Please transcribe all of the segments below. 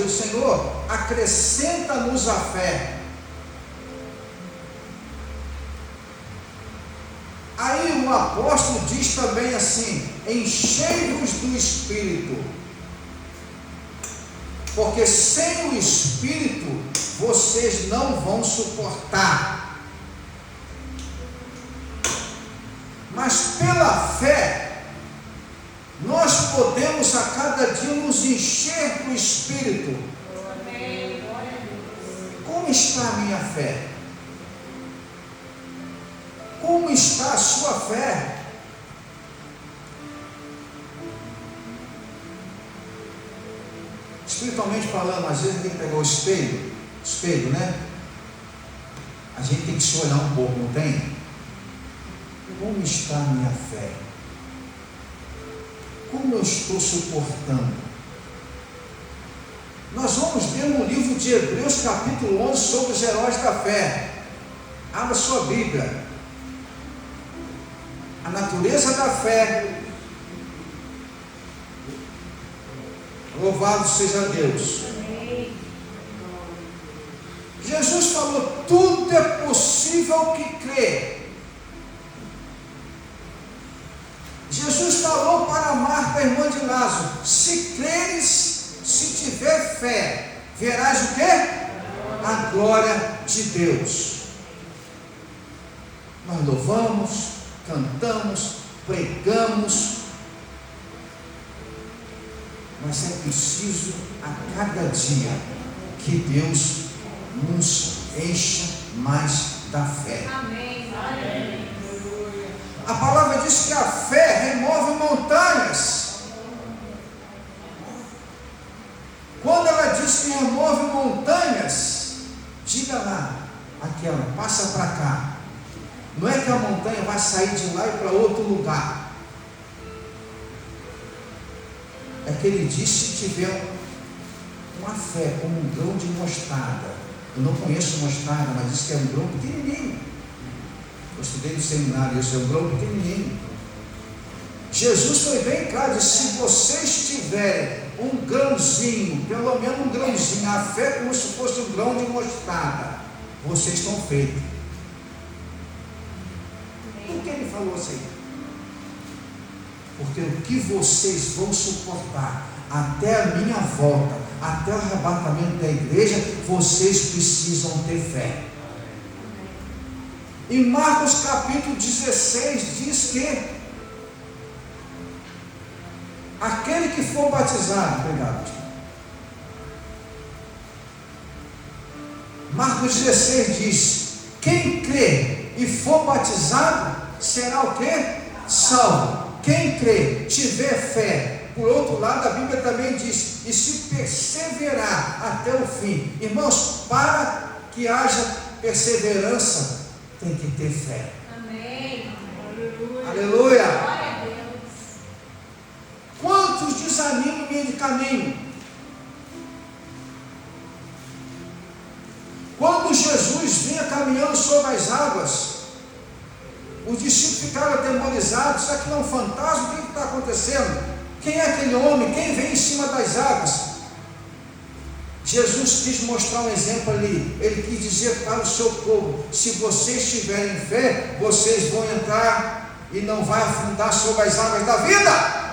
digo: Senhor, acrescenta-nos a fé. Aí o apóstolo diz também assim: enchei-vos do Espírito, porque sem o Espírito vocês não vão suportar. Mas pela fé nós podemos a cada dia nos encher do Espírito. Como está a minha fé? Como está a sua fé? Espiritualmente falando, às vezes tem que pegar o espelho, né? A gente tem que se olhar um pouco, não tem? Como está a minha fé? Como eu estou suportando? Nós vamos ver no livro de Hebreus capítulo 11 sobre os heróis da fé. Abra sua Bíblia. A natureza da fé. Louvado seja Deus. Jesus falou: tudo é possível que crê. Jesus falou para Marta, irmã de Lázaro: se creres, se tiver fé, verás o quê? A glória de Deus. Nós louvamos, cantamos, pregamos, mas é preciso a cada dia que Deus nos encha mais da fé. Amém. A palavra diz que a fé remove montanhas. Quando ela diz que remove montanhas, diga lá, aquela, passa para cá. Não é que a montanha vai sair de lá e para outro lugar. É que ele diz: se tiver uma fé como um grão de mostarda. Eu não conheço mostarda, mas diz que é um grão pequenininho. Eu estudei no seminário, isso é um grão pequenininho. Jesus foi bem claro: se vocês tiverem um grãozinho, pelo menos um grãozinho, a fé como se fosse um grão de mostarda, vocês estão feitos. Por que ele falou assim? Porque o que vocês vão suportar até a minha volta, até o arrebatamento da igreja, vocês precisam ter fé. Em Marcos capítulo 16 diz que aquele que for batizado, obrigado. Marcos 16 diz: quem crê e for batizado será o quê? Salvo. Quem crê, tiver fé. Por outro lado, a Bíblia também diz: e se perseverar até o fim. Irmãos, para que haja perseverança, tem que ter fé. Amém. Aleluia. Glória a Deus. Quantos desanimam no meio de caminho? Quando Jesus vinha caminhando sobre as águas, os discípulos ficaram atemorizados: isso aqui não é um fantasma? O que está acontecendo? Quem é aquele homem? Quem vem em cima das águas? Jesus quis mostrar um exemplo ali. Ele quis dizer para o seu povo: se vocês tiverem fé, vocês vão entrar e não vai afundar sobre as águas da vida.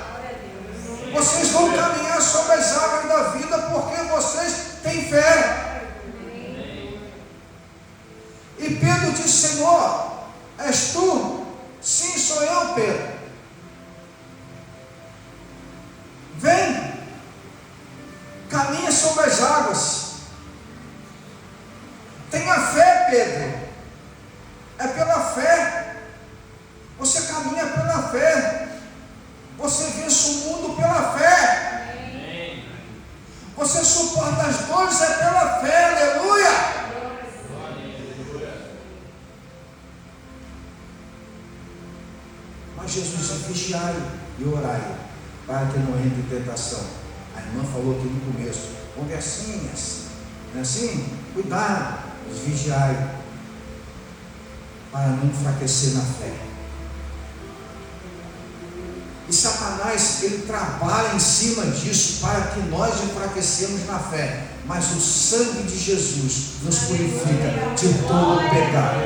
Vocês vão caminhar sobre as águas da vida porque vocês têm fé. E Pedro disse: Senhor, és tu? Sim, sou eu, Pedro. Vem, caminha sobre as águas. Tenha fé, Pedro. É pela fé. Você caminha pela fé. Você vence o mundo pela fé. Você suporta as dores é pela fé. Aleluia. Mas Jesus disse: vigiai e orai, para que não entre em tentação. A irmã falou aqui no começo, conversinhas, não é assim? Cuidado, vigiai, para não enfraquecer na fé. E Satanás, ele trabalha em cima disso para que nós enfraquecemos na fé. Mas o sangue de Jesus nos purifica de todo pecado.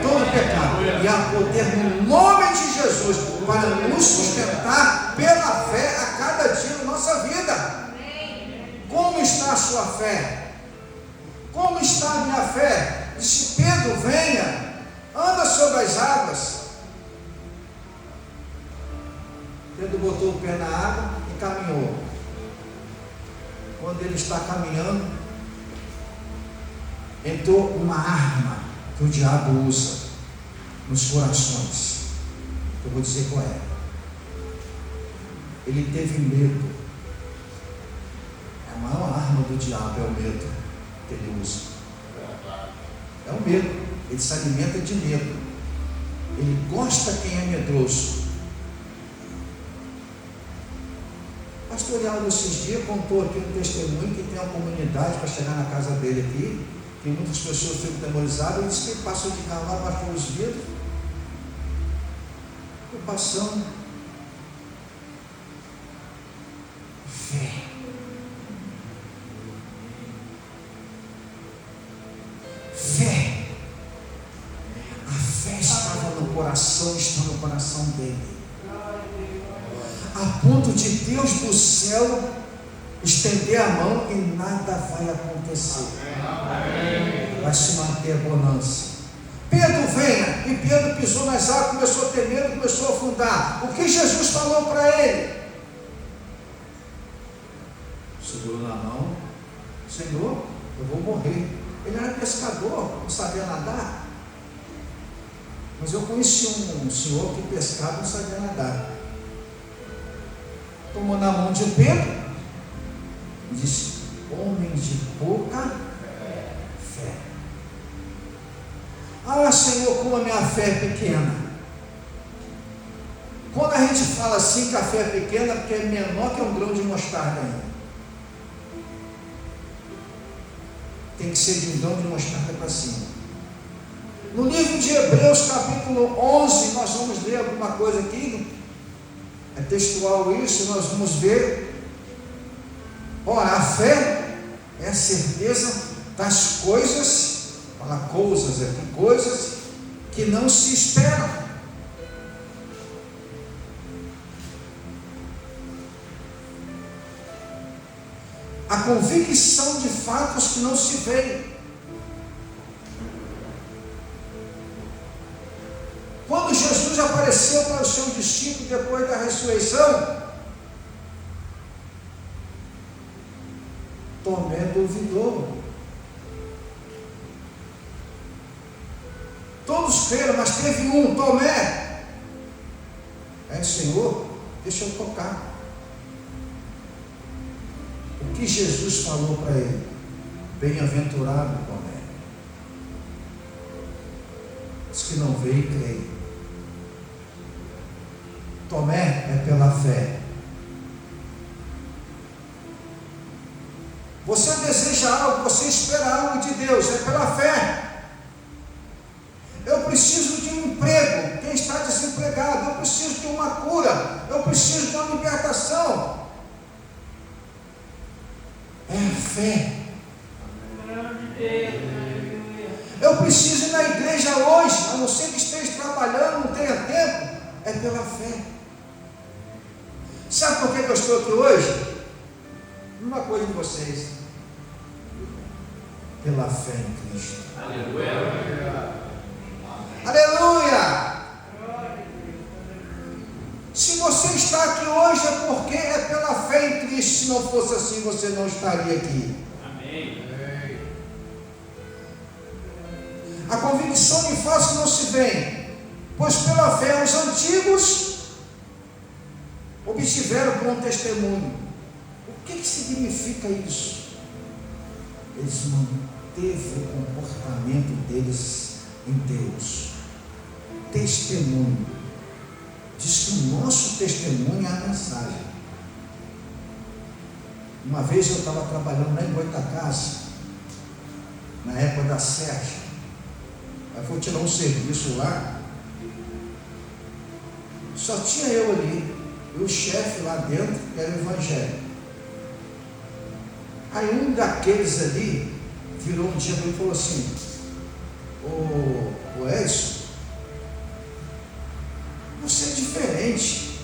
Todo pecado. E há poder no nome de Jesus para nos sustentar pela fé a cada dia da nossa vida. Como está a sua fé? Como está a minha fé? Disse Pedro: venha, anda sobre as águas. Pedro botou o pé na água e caminhou. Quando ele está caminhando, entrou uma arma que o diabo usa nos corações. Eu vou dizer qual é. Ele teve medo. A maior arma do diabo é o medo que ele usa. É o medo. Ele se alimenta de medo. Ele gosta quem é medroso. O pastor Leal, esses dias, contou aqui um testemunho que tem uma comunidade para chegar na casa dele aqui, que muitas pessoas ficam atemorizadas. Ele disse que ele passou de carro lá, baixou os vidros, ficou passando. Fé. Fé. A fé estava no coração, está no coração dele. A ponto de Deus do céu estender a mão e nada vai acontecer. Vai se manter a bonança. Pedro, venha. E Pedro pisou nas águas, começou a ter medo, começou a afundar. O que Jesus falou para ele? Segurou na mão: Senhor, eu vou morrer. Ele era pescador, não sabia nadar. Mas eu conheci um senhor que pescava e não sabia nadar. Tomou na mão de Pedro e disse: homem de pouca fé. Ah, Senhor, como a minha fé é pequena. Quando a gente fala assim que a fé é pequena, porque é menor que um grão de mostarda ainda. Tem que ser de um grão de mostarda para cima. No livro de Hebreus, capítulo 11, nós vamos ler alguma coisa aqui. É textual isso, nós vamos ver. Ora, a fé é a certeza das coisas, fala coisas aqui, coisas que não se esperam. A convicção de fatos que não se veem. Quando Jesus apareceu para o seu discípulo depois da ressurreição, Tomé duvidou. Todos creram, mas teve um, Tomé. Senhor, deixa eu tocar. O que Jesus falou para ele? Bem-aventurado Tomé. Diz que não veio e creio. Tomé é pela fé. Você deseja algo, você espera algo de Deus, é pela fé. Eu preciso de um emprego. Quem está desempregado? Eu preciso de uma cura. Eu preciso de uma libertação. É a fé. Eu preciso ir na igreja hoje, a não ser que esteja trabalhando, não tenha tempo. É pela fé. Sabe por que eu estou aqui hoje? Uma coisa de vocês: pela fé em Cristo. Aleluia! Aleluia! Se você está aqui hoje é porque é pela fé em Cristo. Se não fosse assim, você não estaria aqui. Amém. A convicção de fato não se vê, pois pela fé os antigos obtiveram bom testemunho. O que significa isso? Eles manteve o comportamento deles em Deus. Testemunho. Diz que o nosso testemunho é a mensagem. Uma vez eu estava trabalhando lá em Goitacás, na época da Sérgio. Aí fui tirar um serviço lá. Só tinha eu ali. E o chefe lá dentro era o evangelho. Aí um daqueles ali virou um dia para ele e falou assim: o Edson, você é diferente.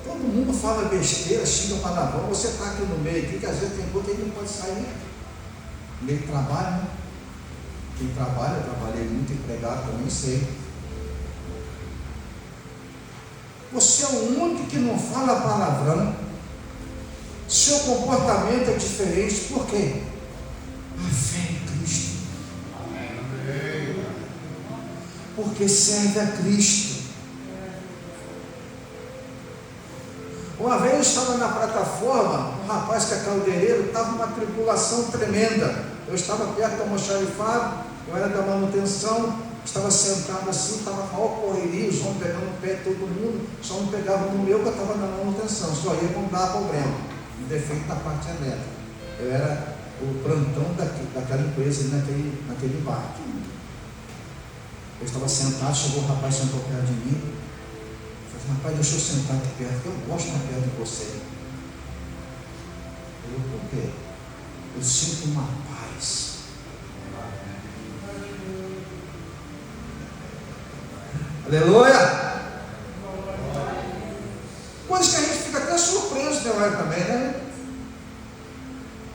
Todo mundo fala besteira, xinga palavrão, você está aqui no meio aqui, que às vezes tem coisa que ele não pode sair. Meio de trabalho, né? Quem trabalha, eu trabalhei muito empregado, também sei. Você é o único que não fala palavrão. Seu comportamento é diferente. Por quê? A fé em Cristo. Porque serve a Cristo. Uma vez eu estava na plataforma, um rapaz que é caldeireiro, estava numa tribulação tremenda. Eu estava perto do almoxarifado, eu era da manutenção, estava sentado assim, estava com a maior correria, os homens pegando no pé de todo mundo, só não pegavam no meu, que eu estava na manutenção, só ia não dar problema, um defeito da parte elétrica. Eu era o plantão daquela empresa, naquele bar. Eu estava sentado, chegou o rapaz, sentou perto de mim. Eu falei: rapaz, deixa eu sentar aqui perto, eu gosto de estar perto de você. Eu: por quê? Eu sinto uma paz. Aleluia! Coisas que a gente fica até surpreso de hora também, né?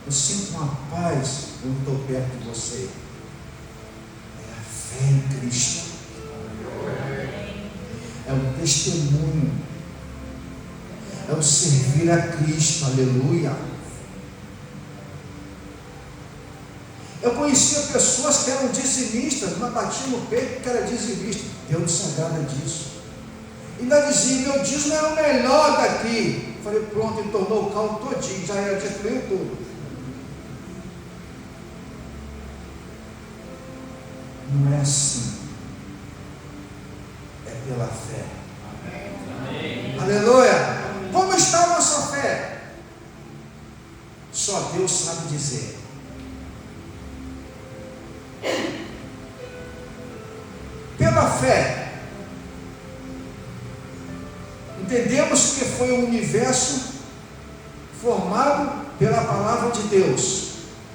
Eu sinto uma paz quando estou perto de você. É a fé em Cristo. É o testemunho. É o servir a Cristo. Aleluia! Eu conhecia pessoas que eram dizimistas, mas batiam no peito que era dizimista. Deus não se agrada disso. Ainda dizia: meu dízimo é o melhor daqui. Eu falei: pronto, ele tornou o caldo todinho, já era, destruiu tudo. Não é assim. É pela fé. Amém. Aleluia! Como está a nossa fé? Só Deus sabe dizer. Pela fé, entendemos que foi um universo formado pela palavra de Deus,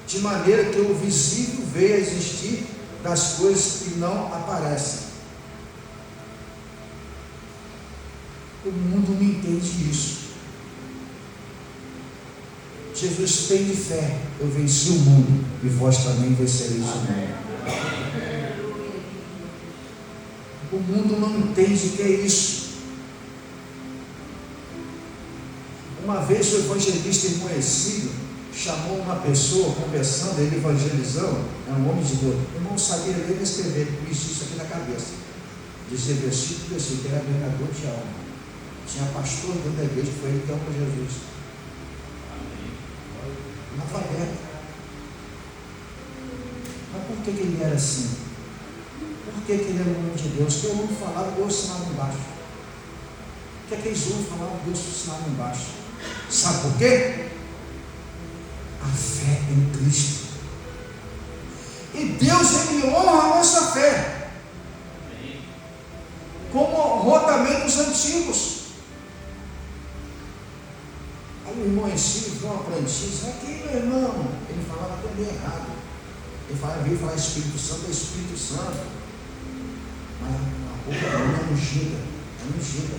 de maneira que o visível veio a existir das coisas que não aparecem. O mundo não entende isso. Jesus tem de fé: eu venci o mundo e vós também vencereis o mundo. O mundo não entende o que é isso. Uma vez o evangelista conhecido chamou uma pessoa, conversando, ele evangelizando, é um homem de Deus. Eu não sabia ler e escrever, com isso aqui na cabeça. Dizia versículo, que era ganhador de alma. Tinha pastor dentro da igreja, foi ele que amou Jesus. Analfabeto. Mas por que ele era assim? Por que ele era um homem de Deus? Porque o homem falava, Deus ensinava embaixo. O que aqueles homens falavam, Deus ensinava embaixo. Sabe por quê? A fé em Cristo. E Deus, Ele honra a nossa fé, como honrou também os antigos. Aí o irmão Ensino viu uma plantinha, disse: aqui, meu irmão. Ele falava também errado. Ele veio falar Espírito Santo, é Espírito Santo. Mas a roupa não é ungida, é ungida.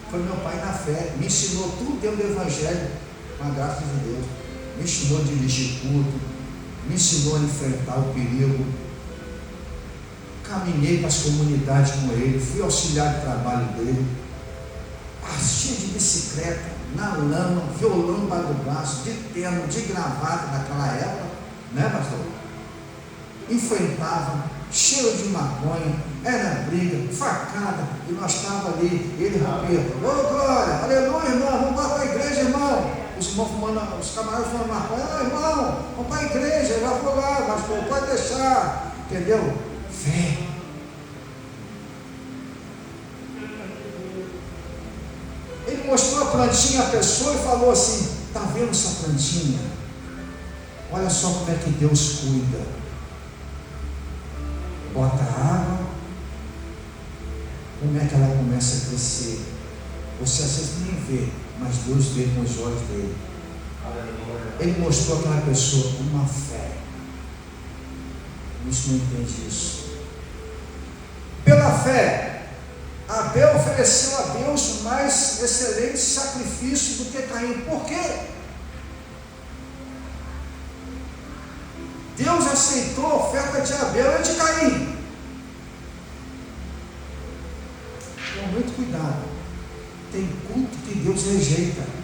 Foi meu pai na fé, me ensinou tudo dentro do Evangelho, com a graça de Deus. Me ensinou a dirigir culto, me ensinou a enfrentar o perigo. Caminhei para as comunidades com ele, fui auxiliar de trabalho dele. Partia de bicicleta, na lama, violão para do braço, de terno, de gravata naquela época, né, pastor? Enfrentava, cheiro de maconha, era briga, facada, e nós estávamos ali, ele rompia: ô glória, aleluia, irmão, vamos para a igreja, irmão. Os irmãos fumando, os camaradas fumando maconha: ô irmão, vamos para a igreja. Eu vou lá, pastor, pode deixar, entendeu? Fé. Ele mostrou a plantinha à pessoa e falou assim: está vendo essa plantinha? Olha só como é que Deus cuida. Bota água, como é que ela começa a crescer. Você às vezes nem vê, mas Deus vê com os olhos dele. Ele mostrou àquela pessoa uma fé. Você não entende isso. Pela fé, Abel ofereceu a Deus mais excelente sacrifício do que Caim. Por quê? Deus aceitou a oferta de Abel e de Caim. Com muito cuidado. Tem culto que Deus rejeita.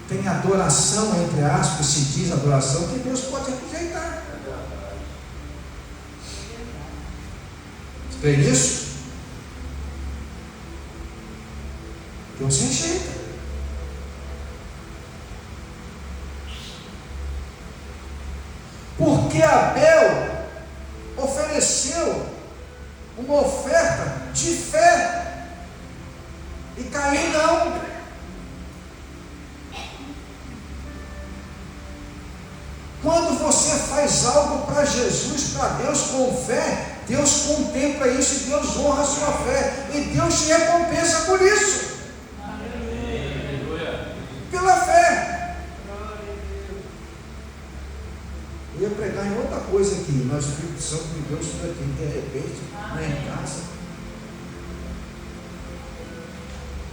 Tem adoração, entre aspas, se diz adoração, que Deus pode rejeitar. Você crê nisso? Deus rejeita. Porque Abel ofereceu uma oferta de fé e Caim não. Quando você faz algo para Jesus, para Deus com fé, Deus contempla isso e Deus honra a sua fé e Deus te recompensa por isso. Pela fé. Eu ia pregar em outra coisa aqui, mas o Espírito Santo me deu isso daqui, de repente, em casa.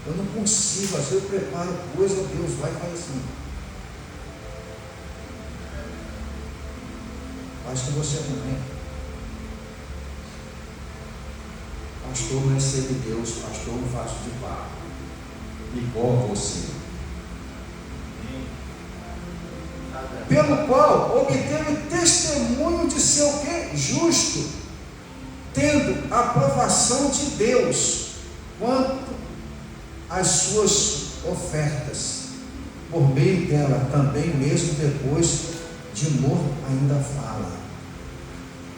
Eu não consigo, às vezes eu preparo coisa, Deus vai e faz assim. Acho que você também. Pastor, não é ser de Deus, pastor, não faço de barro. Igual a você. Pelo qual obteve testemunho de ser o quê? Justo, tendo aprovação de Deus quanto às suas ofertas. Por meio dela também, mesmo depois de morto, ainda fala.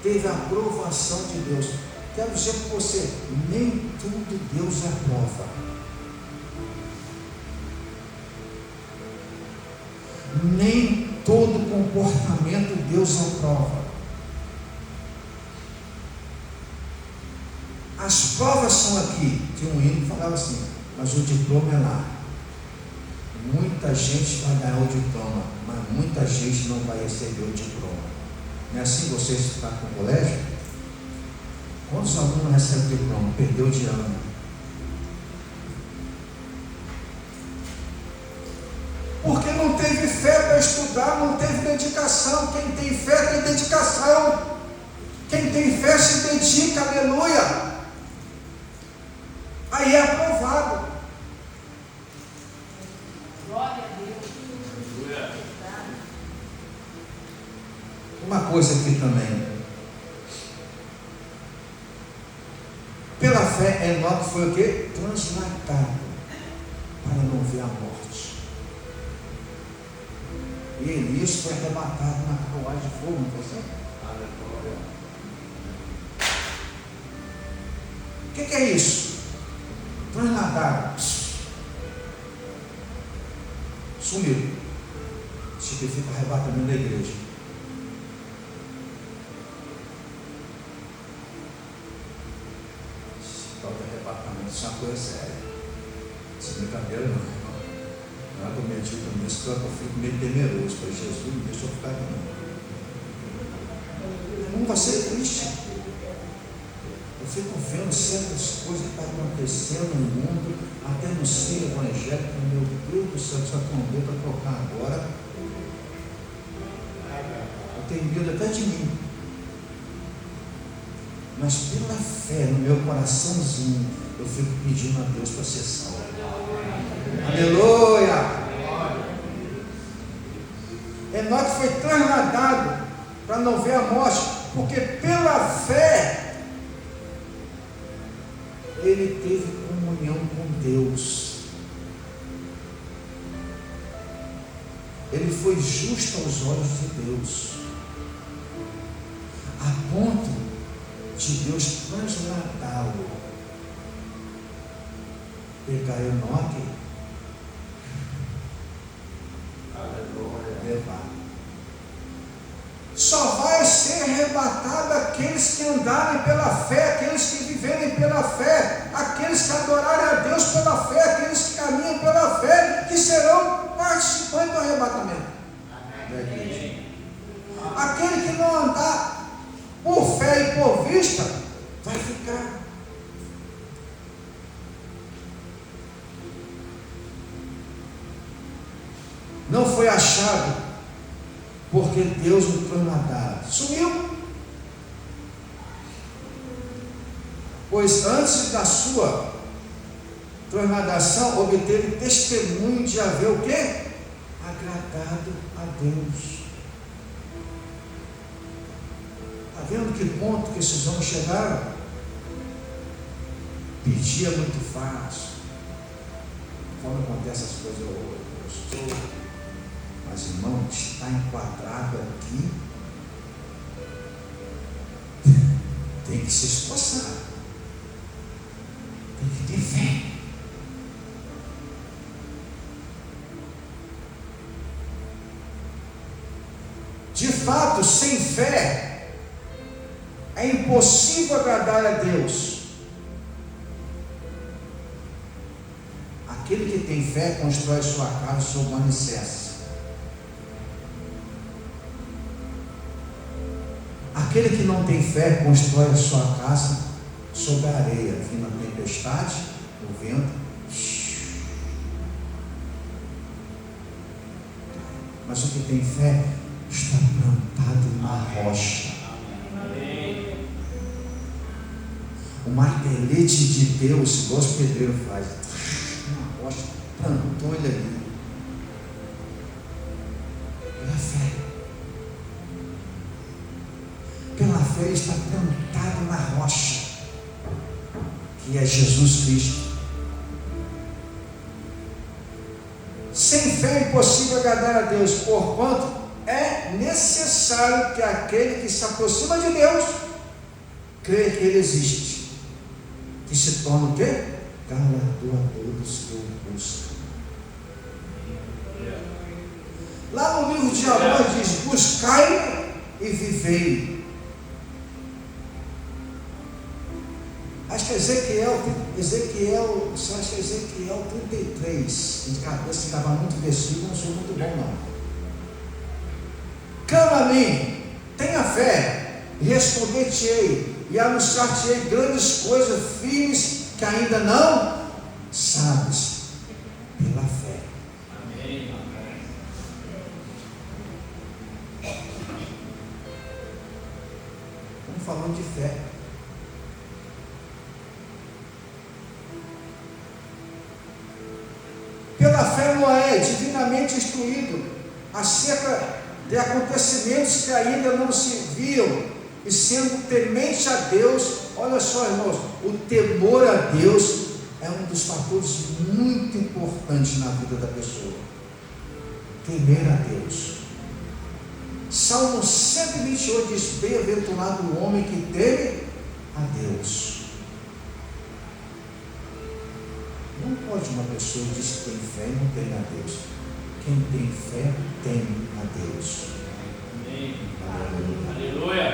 Teve a aprovação de Deus. Quero dizer para você, nem tudo Deus aprova. Nem todo comportamento Deus aprova. As provas são aqui. Tinha um hino que falava assim, mas o diploma é lá. Muita gente vai ganhar o diploma, mas muita gente não vai receber o diploma. Não é assim vocês que estão com o colégio? Quantos alunos recebem o diploma? Perdeu de ano. Porque não teve fé para estudar, não teve dedicação. Quem tem fé tem dedicação. Quem tem fé se dedica, aleluia. Aí é aprovado. Glória a Deus. Uma coisa aqui também. Pela fé, Enoque foi o quê? Translatado para não ver a morte. E Elias foi arrebatado na carruagem de fogo, não foi assim? O que é isso? Translatado. Sumiu. Significa arrebatamento da igreja. Tal de arrebatamento, isso é uma coisa séria. Isso é brincadeira não, irmão. Não é que eu medito nisso, porque eu fico meio temeroso. Para Jesus, não deixa eu ficar aqui não. Não vai ser triste. Eu fico vendo certas coisas que estão acontecendo no mundo, até no seio evangélico. Meu Deus do céu, essa trombeta para tocar agora. Eu tenho medo até de mim. Mas pela fé no meu coraçãozinho, eu fico pedindo a Deus para ser salvo. Aleluia! Enoque foi trasladado para não ver a morte, porque pela fé ele teve comunhão com Deus. Ele foi justo aos olhos de Deus, a ponto de Deus translatá-lo, pegar Enoque, levar. Só vai ser arrebatado aqueles que andarem pela fé, aqueles que viverem pela fé, aqueles que adorarem a Deus pela fé, aqueles que caminham pela fé, que serão participantes do arrebatamento. Aquele que não andar por fé e por vista, vai ficar. Não foi achado, porque Deus o trasladara. Sumiu. Pois antes da sua transladação, obteve testemunho de haver o quê? Agradado a Deus. Está vendo que ponto que esses homens chegaram? Pedir é muito fácil. Como acontece as coisas hoje? Mas, irmão, está enquadrado aqui, tem que se esforçar, tem que ter fé. De fato, sem fé, é impossível agradar a Deus. Aquele que tem fé constrói sua casa sobre uma alicerce. Aquele que não tem fé constrói a sua casa sobre a areia, vindo a tempestade, o vento. Mas o que tem fé está plantado na rocha. O martelete de Deus, igual os pedreiros fazem, uma rocha, plantou ele ali. Pela fé. Pela fé ele está plantado na rocha, que é Jesus Cristo. Sem fé é impossível agradar a Deus, porquanto é necessário que aquele que se aproxima de Deus creia que Ele existe, que se torna o quê? Galardoador dos que o buscam. Lá no livro de Amós diz: buscai e vivei. Acho que Ezequiel 33, de cabeça que estava muito versículo, não sou muito bom não. Clama a mim, tenha fé, e responder-te-ei, e anunciar-te-ei grandes coisas firmes que ainda não sabes, pela fé. Amém. Estamos falando de fé. Pela fé, Noé, divinamente instruído acerca de acontecimentos que ainda não se viam, e sendo temente a Deus. Olha só, irmãos, o temor a Deus é um dos fatores muito importantes na vida da pessoa. Temer a Deus. Salmo 128 diz: bem-aventurado o homem que teme a Deus. Não pode uma pessoa dizer que tem fé e não tem a Deus. Quem tem fé tem a Deus. Amém. Aleluia.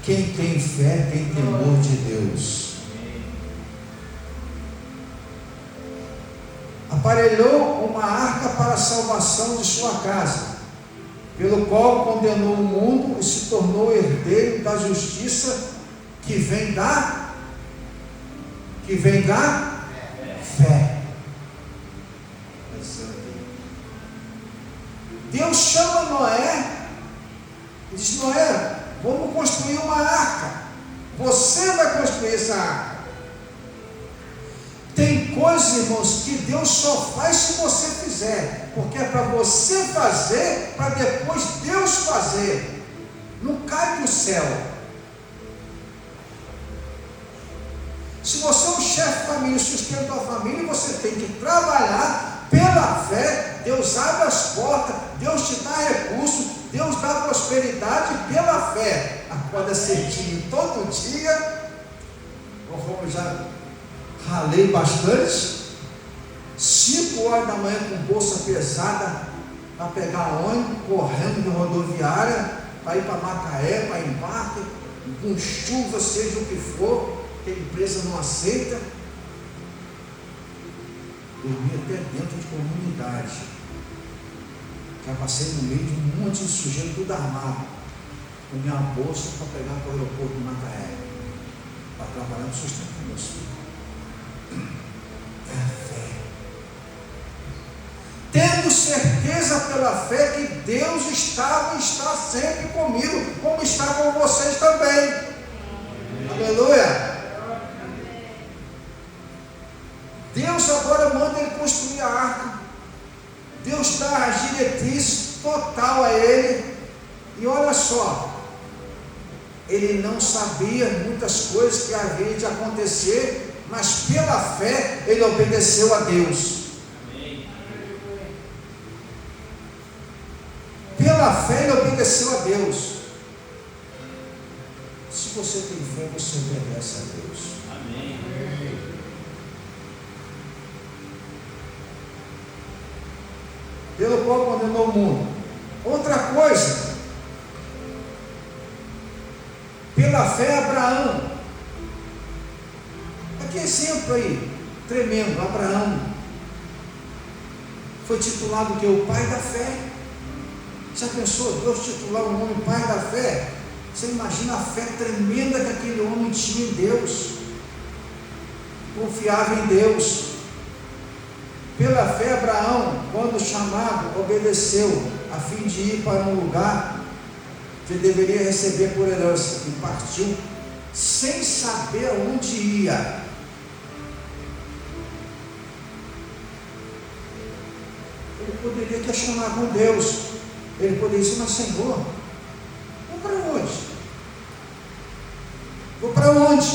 Quem tem fé tem temor de Deus. Aparelhou uma arca para a salvação de sua casa, pelo qual condenou o mundo e se tornou herdeiro da justiça que vem da fé. Deus chama Noé e diz: Noé, vamos construir uma arca. Você vai construir essa arca. Tem coisas, irmãos, que Deus só faz se você fizer, porque é para você fazer, para depois Deus fazer. Não cai do céu. Se você é um chefe de família, sustenta a família, você tem que trabalhar pela fé. Deus abre as portas, Deus te dá recursos, Deus dá prosperidade pela fé. Acorda cedinho todo dia. Como já ralei bastante, 5 horas da manhã com bolsa pesada para pegar ônibus, correndo de rodoviária, para ir para Macaé, para embarque, com chuva, seja o que for, que a empresa não aceita. Dormi até dentro de comunidade. Já passei no meio de um monte de sujeito tudo armado, com minha bolsa para pegar para o aeroporto de Macaé, para trabalhar no sustento dos meus filhos. É a fé. Tendo certeza pela fé que Deus estava e está sempre comigo, como está com vocês também. Aleluia. Deus agora manda ele construir a arca. Deus dá a diretriz total a ele. E olha só, ele não sabia muitas coisas que haviam de acontecer, mas pela fé ele obedeceu a Deus. Pela fé ele obedeceu a Deus. Se você tem fé, você obedece a Deus. Amém. Pelo qual condenou o mundo. Outra coisa, pela fé Abraão. Que exemplo aí, tremendo. Abraão foi titulado o que? O pai da fé. Já pensou Deus titular um homem pai da fé? Você imagina a fé tremenda que aquele homem tinha em Deus, confiava em Deus. Pela fé Abraão, quando chamado, obedeceu, a fim de ir para um lugar que deveria receber por herança, e partiu sem saber aonde ia. Ele poderia questionar com Deus. Ele poderia dizer, mas Senhor, vou para onde? Vou para onde?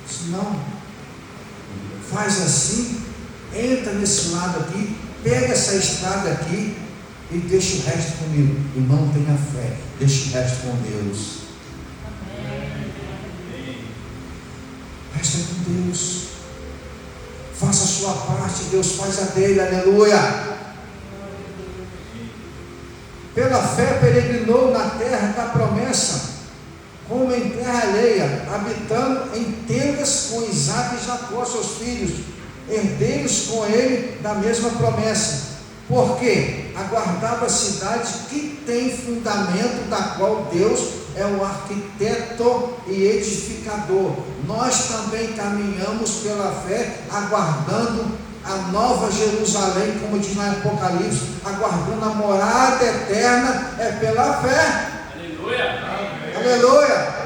Se não, faz assim, entra nesse lado aqui, pega essa estrada aqui e deixa o resto comigo. Irmão, tenha fé, deixa o resto com Deus. Resta com Deus. Faça a sua parte, Deus faz a dele, aleluia. Pela fé peregrinou na terra da promessa, como em terra alheia, habitando em tendas com Isaque e Jacó, seus filhos, herdeiros com ele da mesma promessa, porque aguardava a cidade que tem fundamento, da qual Deus é o arquiteto e edificador. Nós também caminhamos pela fé, aguardando a nova Jerusalém, como diz no Apocalipse, aguardando a morada eterna, é pela fé. Aleluia. Aleluia.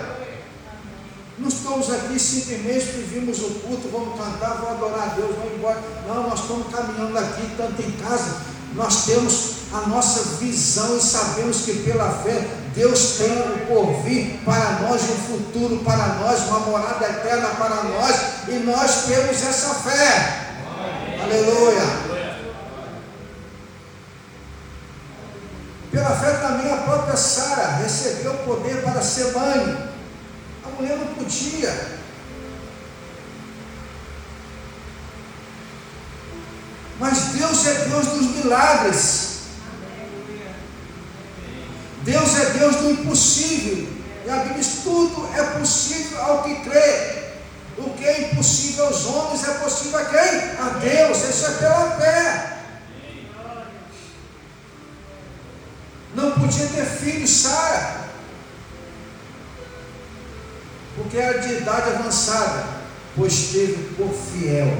Não estamos aqui simplesmente que vimos o culto, vamos cantar, vamos adorar a Deus, vamos embora. Não, nós estamos caminhando aqui, tanto em casa, nós temos a nossa visão e sabemos que pela fé Deus tem o porvir para nós, um futuro para nós, uma morada eterna para nós, e nós temos essa fé. Aleluia. Pela fé também a própria Sara recebeu o poder para ser mãe. A mulher não podia. Mas Deus é Deus dos milagres. Deus é Deus do impossível. E a Bíblia diz: tudo é possível ao que crê. O que é impossível aos homens é possível a quem? A Deus. Isso é pela fé. Não podia ter filho Sara, porque era de idade avançada, pois teve por fiel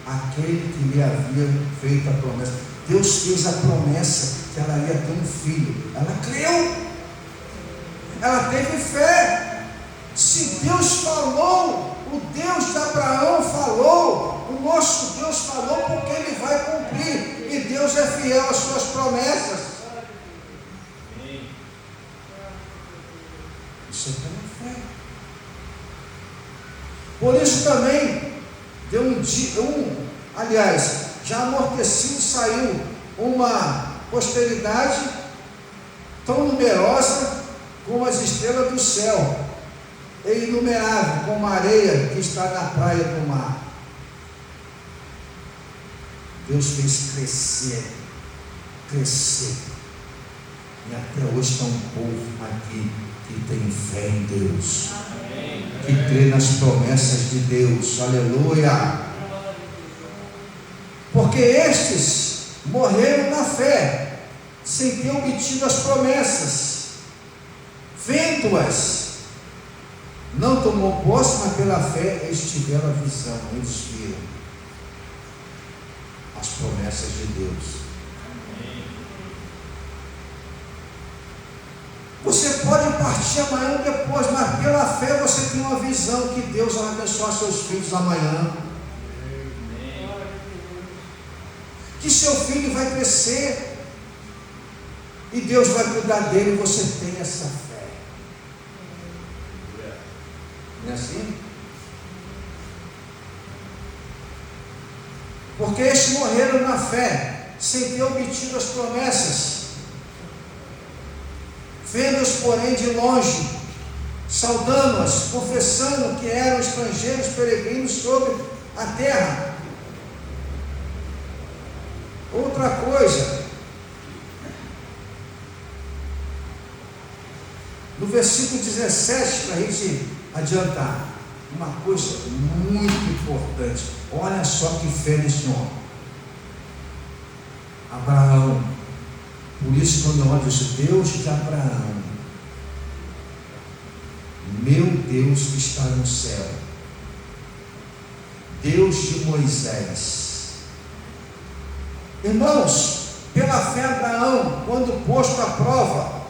aquele que lhe havia feito a promessa. Deus fez a promessa que ela ia ter um filho. Ela creu. Ela teve fé. Se Deus falou, o Deus de Abraão falou, o nosso Deus falou, porque Ele vai cumprir. E Deus é fiel às suas promessas. Isso é pela fé. Por isso também deu já amortecido, saiu uma posteridade tão numerosa como as estrelas do céu, e inumerável como a areia que está na praia do mar. Deus fez crescer crescer. E até hoje está um povo aqui que tem fé em Deus, que crê nas promessas de Deus. Aleluia! Porque estes morreram na fé, sem ter obtido as promessas, vendo-as, não tomou posse, mas pela fé eles tiveram a visão, eles viram as promessas de Deus. Você pode partir amanhã ou depois, mas pela fé você tem uma visão que Deus vai abençoar seus filhos amanhã, que seu filho vai crescer e Deus vai cuidar dele, e você tem essa fé. Não é assim? Porque estes morreram na fé, sem ter obtido as promessas, vendo-os, porém, de longe, saudando-as, confessando que eram estrangeiros peregrinos sobre a terra. Outra coisa, no versículo 17, para a gente adiantar, uma coisa muito importante. Olha só que fé desse homem, Abraão. Por isso, quando eu olho isso, Deus de Abraão, meu Deus que está no céu, Deus de Moisés. Irmãos, pela fé, Abraão, quando posto à prova,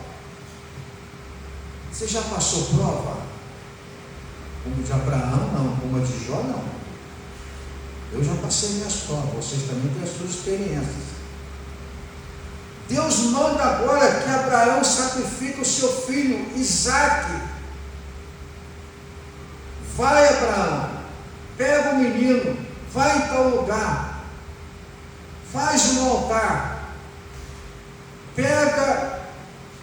você já passou prova? Como de Abraão, não. Como a de Jó, não. Eu já passei minhas provas, vocês também têm as suas experiências. Deus manda agora que Abraão sacrifique o seu filho Isaque. Vai, Abraão, pega o menino, vai em tal lugar, faz um altar, pega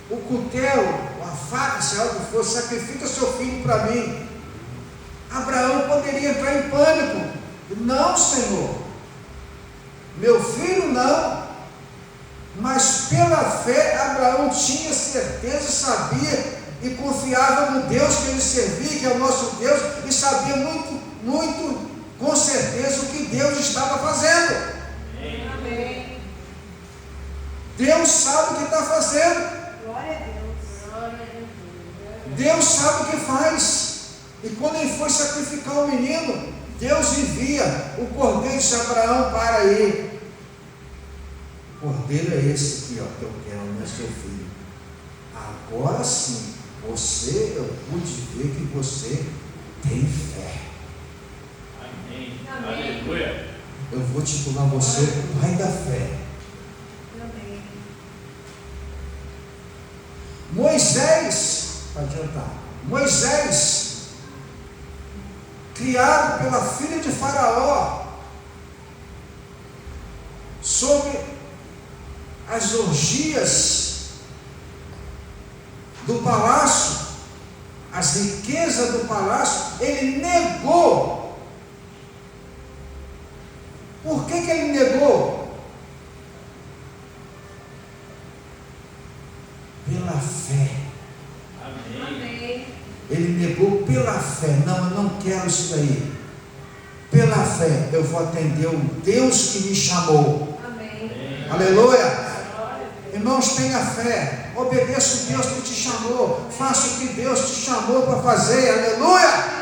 o cutelo, a faca, se algo for, sacrifica seu filho para mim. Abraão poderia entrar em pânico. Não, Senhor, meu filho não. Mas pela fé, Abraão tinha certeza, sabia e confiava no Deus que ele servia, que é o nosso Deus, e sabia muito com certeza o que Deus estava fazendo. Amém. Deus sabe o que está fazendo. Glória a Deus. Glória a Deus. Deus sabe o que faz. E quando ele foi sacrificar o menino, Deus envia o cordeiro de Abraão para ele. O cordeiro é esse aqui, ó, que eu quero, não é seu filho. Agora sim, eu pude ver que você tem fé. Amém. Amém. Aleluia. Eu vou titular você o pai da fé. Amém. Moisés, para adiantar, Moisés, criado pela filha de Faraó, sobre as orgias do palácio, as riquezas do palácio, ele negou. Por que ele negou? Pela fé. Amém. Ele negou pela fé. Não, eu não quero isso daí. Pela fé eu vou atender o Deus que me chamou. Amém. Aleluia. Irmãos, tenha fé, obedeça o Deus que te chamou, faça o que Deus te chamou para fazer, aleluia.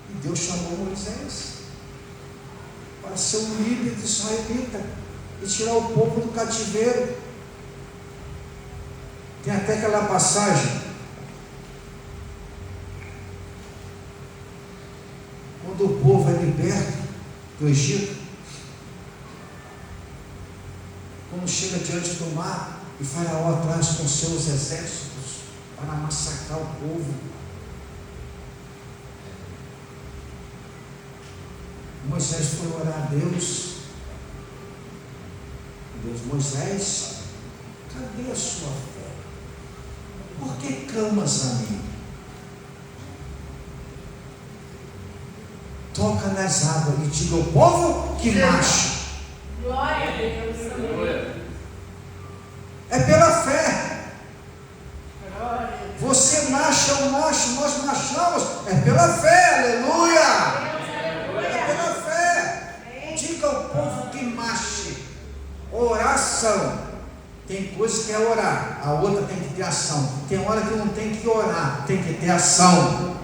E Deus chamou Moisés para ser um líder de israelita e tirar o povo do cativeiro. Tem até aquela passagem, quando o povo é liberto do Egito, quando chega diante do mar e Faraó atrás com seus exércitos para massacrar o povo, Moisés foi orar a Deus. Deus, Moisés, cadê a sua fé? Por que clamas a mim? toca nas águas e diga ao povo que marche. Glória a Deus. Aleluia. É pela fé. Glória a Deus. Você marcha, eu marcho, nós marchamos. É pela fé, aleluia. É pela fé. Diga ao povo que marche. Oração. Tem coisa que é orar, a outra tem que ter ação. Tem hora que não tem que orar, tem que ter ação.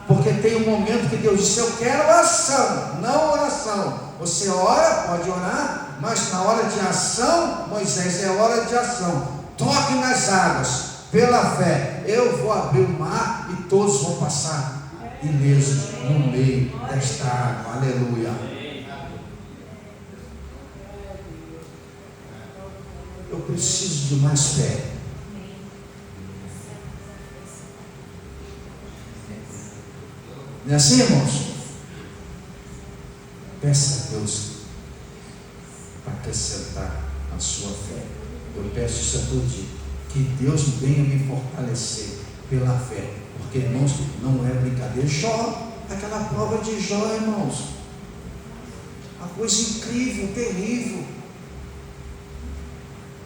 Porque tem um momento que Deus disse: eu quero ação, não oração. Você ora, pode orar, mas na hora de ação, Moisés, é hora de ação. Toque nas águas, pela fé. Eu vou abrir o mar e todos vão passar ilesos no meio desta água. Aleluia. Eu preciso de mais fé. Não é assim, irmãos? Peça a Deus para acrescentar a sua fé. Eu peço isso a todo dia. Que Deus venha me fortalecer pela fé. Porque, irmãos, não é brincadeira. Jó, aquela prova de Jó, irmãos. Uma coisa incrível, terrível.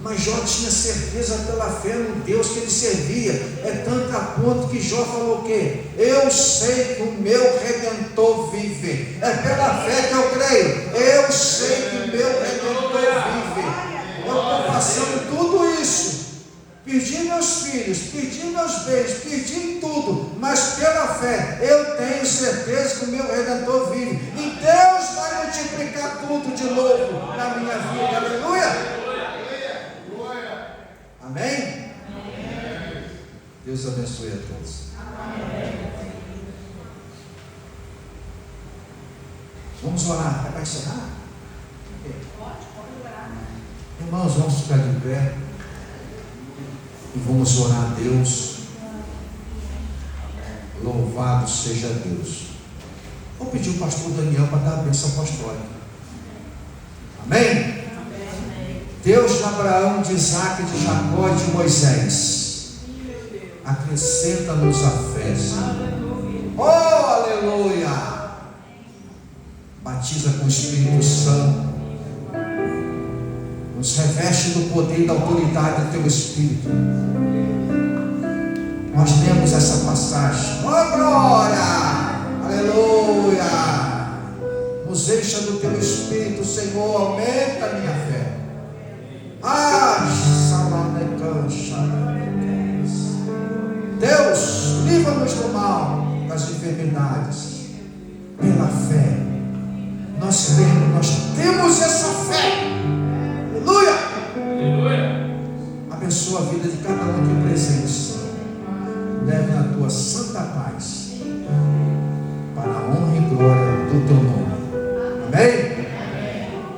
Mas Jó tinha certeza pela fé no Deus que ele servia. É tanto a ponto que Jó falou o quê? Eu sei que o meu Redentor vive. É pela fé que eu creio. Eu sei que o meu Redentor vive. Eu estou passando tudo isso. Perdi meus filhos, perdi meus bens, perdi tudo. Mas pela fé eu tenho certeza que o meu Redentor vive. E Deus vai multiplicar tudo de novo na minha vida. Aleluia. Amém? Amém? Deus abençoe a todos. Amém. Vamos orar. Vai encerrar? Pode orar. Irmãos, vamos ficar de pé e vamos orar a Deus. Louvado seja Deus. Vou pedir o pastor Daniel para dar a bênção apostólica. Amém? Deus de Abraão, de Isaac, de Jacó e de Moisés, acrescenta-nos a fé. Oh, aleluia! Batiza com o Espírito Santo, nos reveste do poder e da autoridade do Teu Espírito. Nós temos essa passagem. Oh, glória! Aleluia! Nos encha do Teu Espírito, Senhor, aumenta a minha fé. Deus, livra-nos do mal, das enfermidades, pela fé. Nós temos essa fé. Aleluia. Aleluia. Abençoa a vida de cada um aqui presente. Leve na tua santa paz, para a honra e glória do teu nome. Amém?